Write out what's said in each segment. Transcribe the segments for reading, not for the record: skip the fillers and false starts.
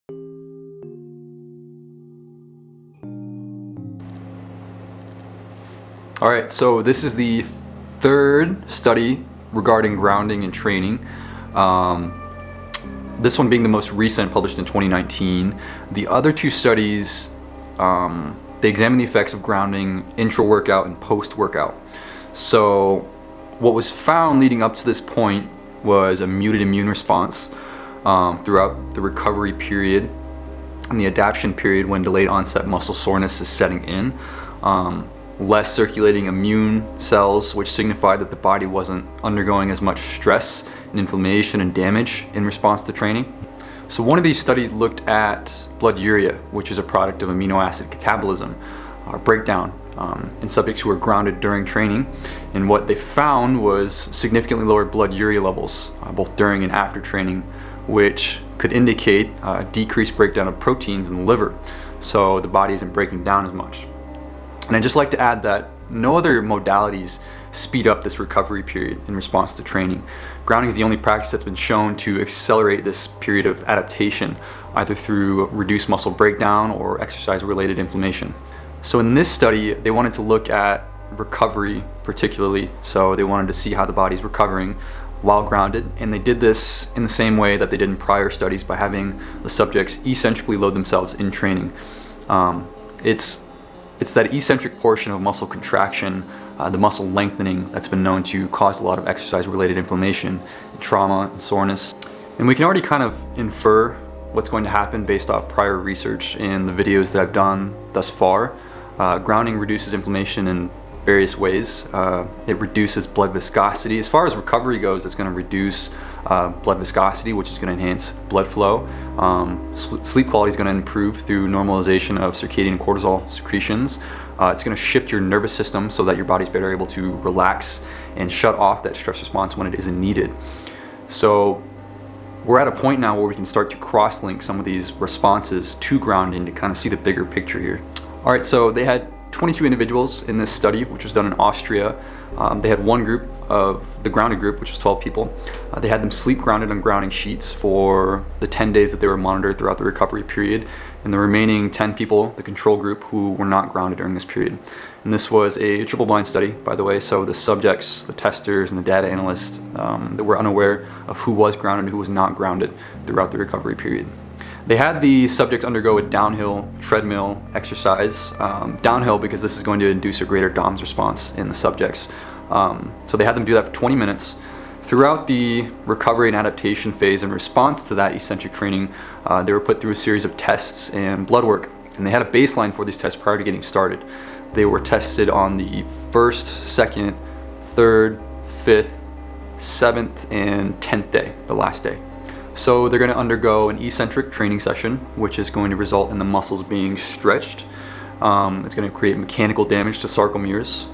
All right, so this is the third study regarding grounding and training. This one being the most recent, published in 2019. The other two studies, they examined the effects of grounding intra-workout and post-workout. So what was found leading up to this point was a muted immune response throughout the recovery period and the adaptation period when delayed onset muscle soreness is setting in. Less circulating immune cells, which signified that the body wasn't undergoing as much stress and inflammation and damage in response to training. So one of these studies looked at blood urea, which is a product of amino acid catabolism or breakdown in subjects who were grounded during training. And what they found was significantly lower blood urea levels, both during and after training, which could indicate decreased breakdown of proteins in the liver. So the body isn't breaking down as much. And I'd just like to add that no other modalities speed up this recovery period in response to training. Grounding is the only practice that's been shown to accelerate this period of adaptation, either through reduced muscle breakdown or exercise-related inflammation. So in this study, they wanted to look at recovery particularly. So they wanted to see how the body's recovering while grounded, and they did this in the same way that they did in prior studies by having the subjects eccentrically load themselves in training. It's that eccentric portion of muscle contraction, the muscle lengthening, that's been known to cause a lot of exercise-related inflammation, trauma, and soreness. And we can already kind of infer what's going to happen based off prior research in the videos that I've done thus far. Grounding reduces inflammation in various ways. It reduces blood viscosity. As far as recovery goes, it's going to reduce blood viscosity, which is going to enhance blood flow. Sleep quality is going to improve through normalization of circadian and cortisol secretions. It's going to shift your nervous system so that your body's better able to relax and shut off that stress response when it isn't needed. So we're at a point now where we can start to cross-link some of these responses to grounding to kind of see the bigger picture here. All right, so they had 22 individuals in this study, which was done in Austria. They had one group of the grounded group, which was 12 people. They had them sleep grounded on grounding sheets for the 10 days that they were monitored throughout the recovery period, and the remaining 10 people, the control group, who were not grounded during this period. And this was a triple-blind study, by the way, so the subjects, the testers, and the data analysts that were unaware of who was grounded and who was not grounded throughout the recovery period. They had the subjects undergo a downhill treadmill exercise. Downhill because this is going to induce a greater DOMS response in the subjects. So they had them do that for 20 minutes. Throughout the recovery and adaptation phase in response to that eccentric training, they were put through a series of tests and blood work. And they had a baseline for these tests prior to getting started. They were tested on the 1st, 2nd, 3rd, 5th, 7th, and 10th day, the last day. So they're going to undergo an eccentric training session, which is going to result in the muscles being stretched. It's going to create mechanical damage to sarcomeres.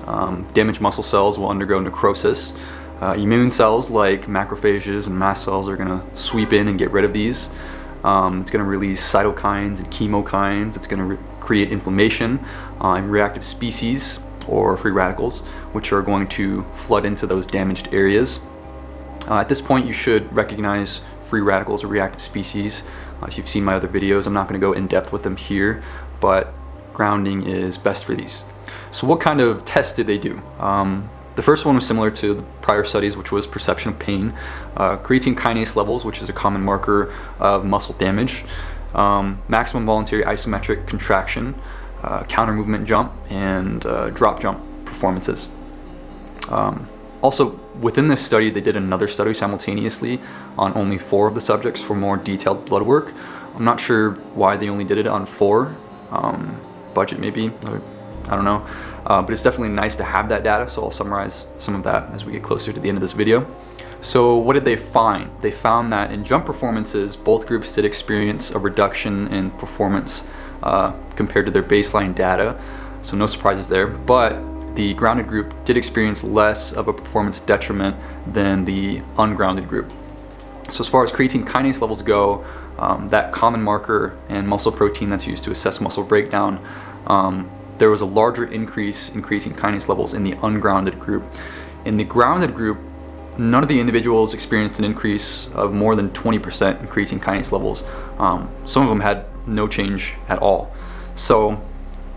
Damaged muscle cells will undergo necrosis. Immune cells like macrophages and mast cells are going to sweep in and get rid of these. It's going to release cytokines and chemokines. It's going to create inflammation in reactive species or free radicals, which are going to flood into those damaged areas. At this point, you should recognize free radicals or reactive species. If you've seen my other videos, I'm not going to go in depth with them here, but grounding is best for these. So what kind of tests did they do? The first one was similar to the prior studies, which was perception of pain, creatine kinase levels, which is a common marker of muscle damage, maximum voluntary isometric contraction, counter movement jump, and drop jump performances. Also, within this study, they did another study simultaneously on only 4 of the subjects for more detailed blood work. I'm not sure why they only did it on 4. Budget maybe, or I don't know. But it's definitely nice to have that data, so I'll summarize some of that as we get closer to the end of this video. So what did they find? They found that in jump performances, both groups did experience a reduction in performance compared to their baseline data, so no surprises there. But the grounded group did experience less of a performance detriment than the ungrounded group. So as far as creatine kinase levels go, that common marker and muscle protein that's used to assess muscle breakdown, there was a larger increase in creatine kinase levels in the ungrounded group. In the grounded group, none of the individuals experienced an increase of more than 20% in creatine kinase levels. Some of them had no change at all. So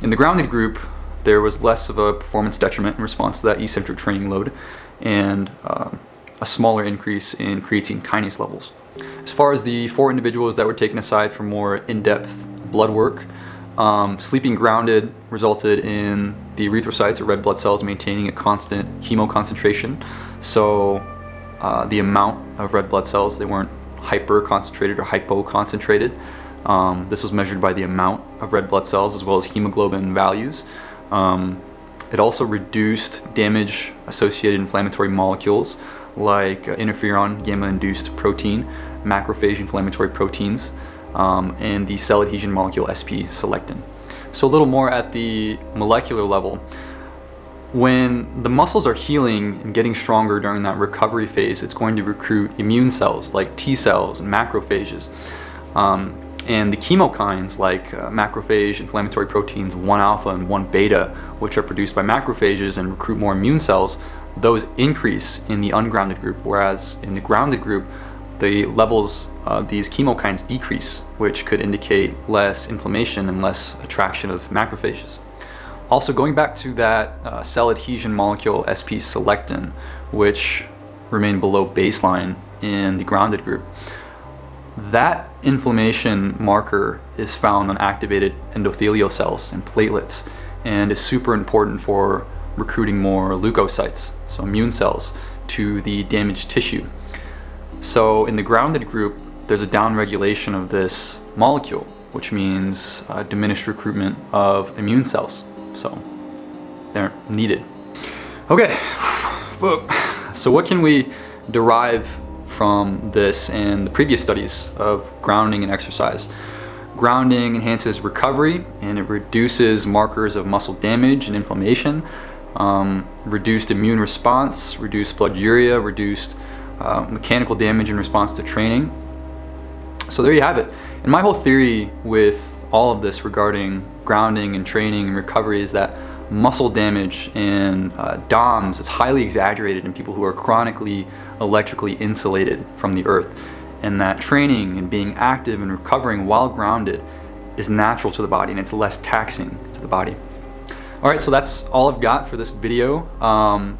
in the grounded group, there was less of a performance detriment in response to that eccentric training load, and a smaller increase in creatine kinase levels. As far as the 4 individuals that were taken aside for more in-depth blood work, sleeping grounded resulted in the erythrocytes, or red blood cells, maintaining a constant hemoconcentration. So the amount of red blood cells, they weren't hyper-concentrated or hypo-concentrated. This was measured by the amount of red blood cells as well as hemoglobin values. It also reduced damage-associated inflammatory molecules like interferon gamma-induced protein, macrophage inflammatory proteins, and the cell adhesion molecule SP-selectin. So a little more at the molecular level. When the muscles are healing and getting stronger during that recovery phase, it's going to recruit immune cells like T cells and macrophages. And the chemokines like macrophage inflammatory proteins 1-alpha and 1-beta, which are produced by macrophages and recruit more immune cells, those increase in the ungrounded group, whereas in the grounded group, the levels of these chemokines decrease, which could indicate less inflammation and less attraction of macrophages. Also, going back to that cell adhesion molecule SP-selectin, which remained below baseline in the grounded group, that inflammation marker is found on activated endothelial cells and platelets, and is super important for recruiting more leukocytes, so immune cells, to the damaged tissue. So in the grounded group, there's a downregulation of this molecule, which means diminished recruitment of immune cells. So they're needed. Okay, so what can we derive from this and the previous studies of grounding and exercise? Grounding enhances recovery, and it reduces markers of muscle damage and inflammation, reduced immune response, reduced blood urea, reduced mechanical damage in response to training. So there you have it. And my whole theory with all of this regarding grounding and training and recovery is that muscle damage and DOMS is highly exaggerated in people who are chronically electrically insulated from the earth, and that training and being active and recovering while grounded is natural to the body and it's less taxing to the body. Alright, so that's all I've got for this video.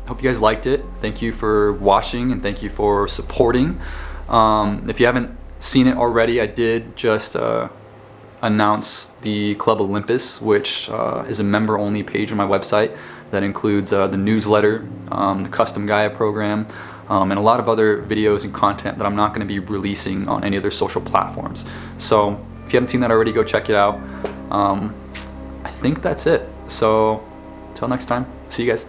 Hope you guys liked it. Thank you for watching and thank you for supporting. If you haven't seen it already, I did just announce the Club Olympus, which is a member-only page on my website that includes the newsletter, the custom Gaia program, and a lot of other videos and content that I'm not going to be releasing on any other social platforms. So if you haven't seen that already, go check it out. I think that's it. So until next time, see you guys.